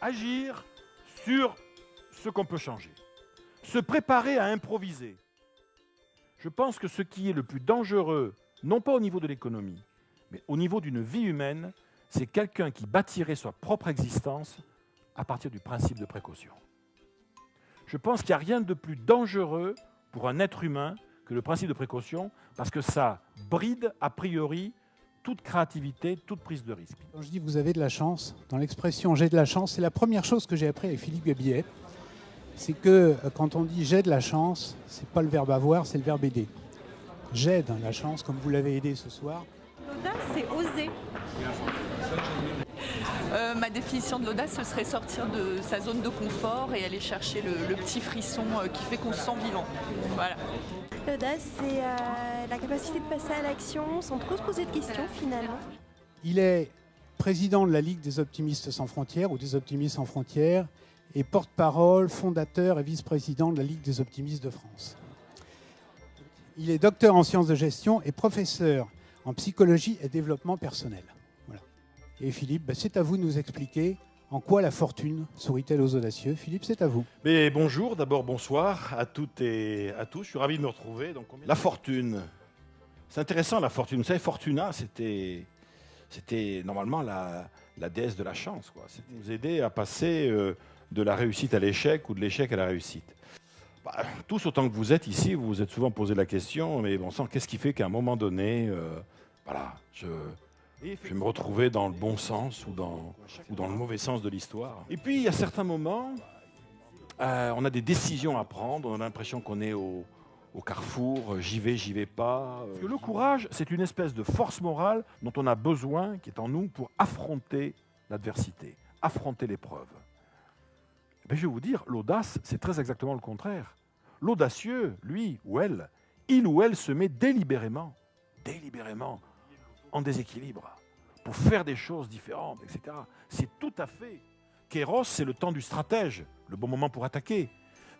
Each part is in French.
agir sur ce qu'on peut changer, se préparer à improviser. Je pense que ce qui est le plus dangereux, non pas au niveau de l'économie, mais au niveau d'une vie humaine, c'est quelqu'un qui bâtirait sa propre existence à partir du principe de précaution. Je pense qu'il n'y a rien de plus dangereux pour un être humain que le principe de précaution, parce que ça bride a priori toute créativité, toute prise de risque. Quand je dis vous avez de la chance, dans l'expression j'ai de la chance, c'est la première chose que j'ai appris avec Philippe Gabillet. C'est que quand on dit j'ai de la chance, c'est pas le verbe avoir, c'est le verbe aider. J'aide la chance, comme vous l'avez aidé ce soir. L'audace, c'est oser. Ma définition de l'audace, ce serait sortir de sa zone de confort et aller chercher le petit frisson qui fait qu'on se sent vivant. Voilà. L'audace, c'est la capacité de passer à l'action sans trop se poser de questions finalement. Il est président de la Ligue des optimistes sans frontières ou des optimistes sans frontières et porte-parole, fondateur et vice-président de la Ligue des optimistes de France. Il est docteur en sciences de gestion et professeur en psychologie et développement personnel. Voilà. Et Philippe, c'est à vous de nous expliquer en quoi la fortune sourit-elle aux audacieux. Philippe, c'est à vous. Mais bonjour, d'abord bonsoir à toutes et à tous. Je suis ravi de me retrouver. Donc, la fortune, c'est intéressant la fortune. Vous savez, Fortuna, c'était normalement la déesse de la chance, quoi. C'était nous aider à passer de la réussite à l'échec ou de l'échec à la réussite. Bah, tous autant que vous êtes ici, vous vous êtes souvent posé la question, mais bon sang, qu'est-ce qui fait qu'à un moment donné, voilà, je vais me retrouver dans le bon sens ou dans le mauvais sens de l'histoire. Et puis, il y a certains moments, on a des décisions à prendre, on a l'impression qu'on est au carrefour, j'y vais pas. Parce que le courage, c'est une espèce de force morale dont on a besoin, qui est en nous, pour affronter l'adversité, affronter l'épreuve. Mais je vais vous dire, l'audace, c'est très exactement le contraire. L'audacieux, lui ou elle, il ou elle se met délibérément en déséquilibre pour faire des choses différentes, etc. C'est tout à fait. Kéros, c'est le temps du stratège, le bon moment pour attaquer.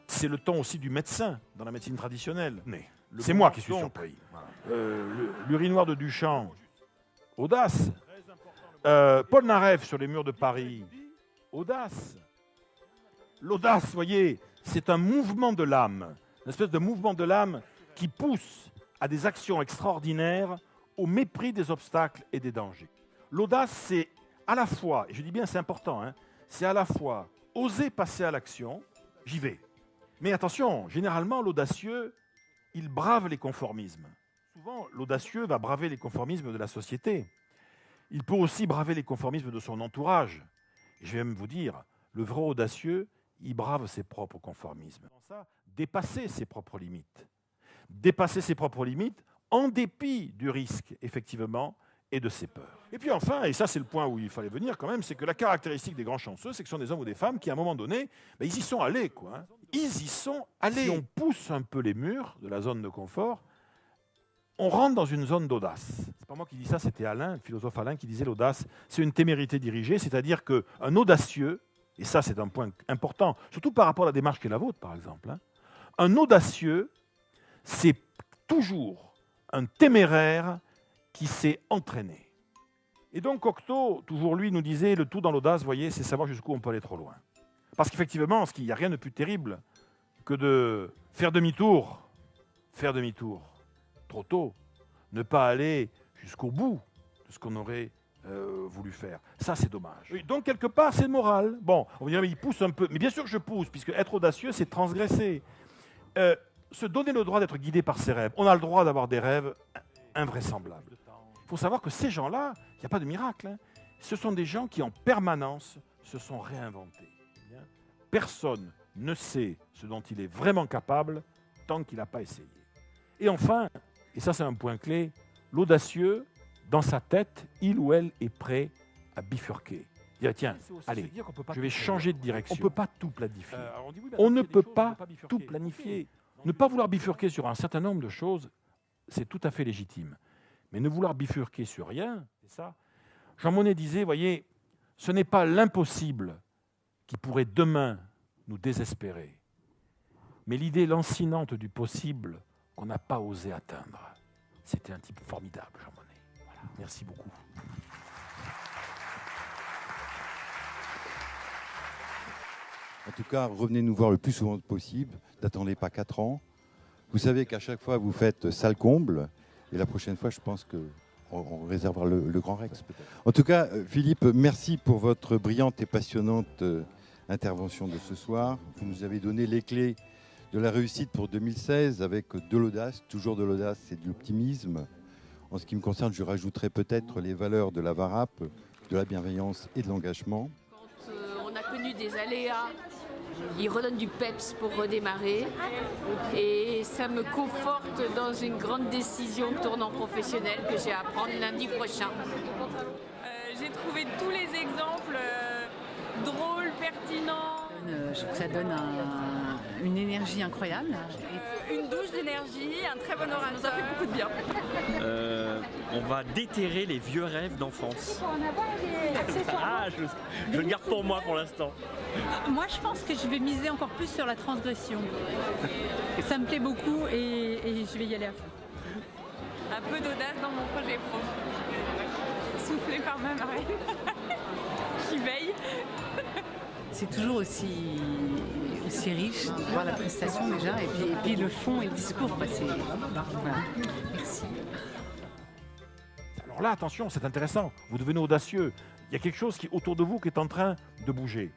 C'est le temps aussi du médecin dans la médecine traditionnelle. C'est moi qui suis surpris. L'urinoir de Duchamp, audace. Paul Narev sur les murs de Paris, audace. L'audace, vous voyez, c'est un mouvement de l'âme, une espèce de mouvement de l'âme qui pousse à des actions extraordinaires au mépris des obstacles et des dangers. L'audace, c'est à la fois, et je dis bien c'est important, c'est à la fois oser passer à l'action, j'y vais. Mais attention, généralement, l'audacieux, il brave les conformismes. Souvent, l'audacieux va braver les conformismes de la société. Il peut aussi braver les conformismes de son entourage. Et je vais même vous dire, le vrai audacieux, il brave ses propres conformismes. Dépasser ses propres limites. Dépasser ses propres limites en dépit du risque, effectivement, et de ses peurs. Et puis enfin, et ça c'est le point où il fallait venir quand même, c'est que la caractéristique des grands chanceux, c'est que ce sont des hommes ou des femmes qui, à un moment donné, ils y sont allés, quoi. Ils y sont allés. Si on pousse un peu les murs de la zone de confort, on rentre dans une zone d'audace. C'est pas moi qui dis ça, c'était Alain, le philosophe Alain, qui disait l'audace, c'est une témérité dirigée, c'est-à-dire qu'un audacieux, et ça c'est un point important, surtout par rapport à la démarche qui est la vôtre, par exemple, un audacieux, c'est toujours un téméraire qui s'est entraîné. Et donc Cocteau, toujours lui, nous disait, le tout dans l'audace, voyez, c'est savoir jusqu'où on peut aller trop loin. Parce qu'effectivement, il n'y a rien de plus terrible que de faire demi-tour trop tôt, ne pas aller jusqu'au bout de ce qu'on aurait voulu faire. Ça, c'est dommage. Oui, donc, quelque part, c'est moral. Bon, on va dire, mais il pousse un peu. Mais bien sûr que je pousse, puisque être audacieux, c'est transgresser. Se donner le droit d'être guidé par ses rêves. On a le droit d'avoir des rêves invraisemblables. Il faut savoir que ces gens-là, il n'y a pas de miracle. Ce sont des gens qui, en permanence, se sont réinventés. Personne ne sait ce dont il est vraiment capable tant qu'il n'a pas essayé. Et enfin, et ça c'est un point clé, l'audacieux, dans sa tête, il ou elle est prêt à bifurquer. Dire, tiens, allez, je vais changer de direction. On ne peut pas tout planifier. On ne peut pas tout planifier. Ne pas vouloir bifurquer sur un certain nombre de choses, c'est tout à fait légitime. Mais ne vouloir bifurquer sur rien, c'est ça. Jean Monnet disait, voyez, ce n'est pas l'impossible qui pourrait demain nous désespérer, mais l'idée lancinante du possible qu'on n'a pas osé atteindre. C'était un type formidable, Jean Monnet. Voilà. Merci beaucoup. En tout cas, revenez nous voir le plus souvent possible. N'attendez pas 4 ans. Vous savez qu'à chaque fois, vous faites salle comble. Et la prochaine fois, je pense qu'on réservera le Grand Rex. En tout cas, Philippe, merci pour votre brillante et passionnante intervention de ce soir. Vous nous avez donné les clés de la réussite pour 2016 avec de l'audace, toujours de l'audace et de l'optimisme. En ce qui me concerne, je rajouterai peut-être les valeurs de la VARAP, de la bienveillance et de l'engagement. Quand on a connu des aléas, il redonne du peps pour redémarrer et ça me conforte dans une grande décision tournant professionnel que j'ai à prendre lundi prochain. J'ai trouvé tous les exemples drôles, pertinents. Je trouve que ça donne une énergie incroyable. Une douche d'énergie, un très bon orateur. Ça fait beaucoup de bien. On va déterrer les vieux rêves d'enfance. Ah, je le garde pour moi pour l'instant. Moi, je pense que je vais miser encore plus sur la transgression. Ça me plaît beaucoup et je vais y aller à fond. Un peu d'audace dans mon projet pro. Soufflé par ma marraine qui veille. C'est toujours aussi riche de voir la prestation déjà et puis le fond et le discours. Voilà. Merci. Alors là, attention, c'est intéressant. Vous devenez audacieux. Il y a quelque chose autour de vous qui est en train de bouger.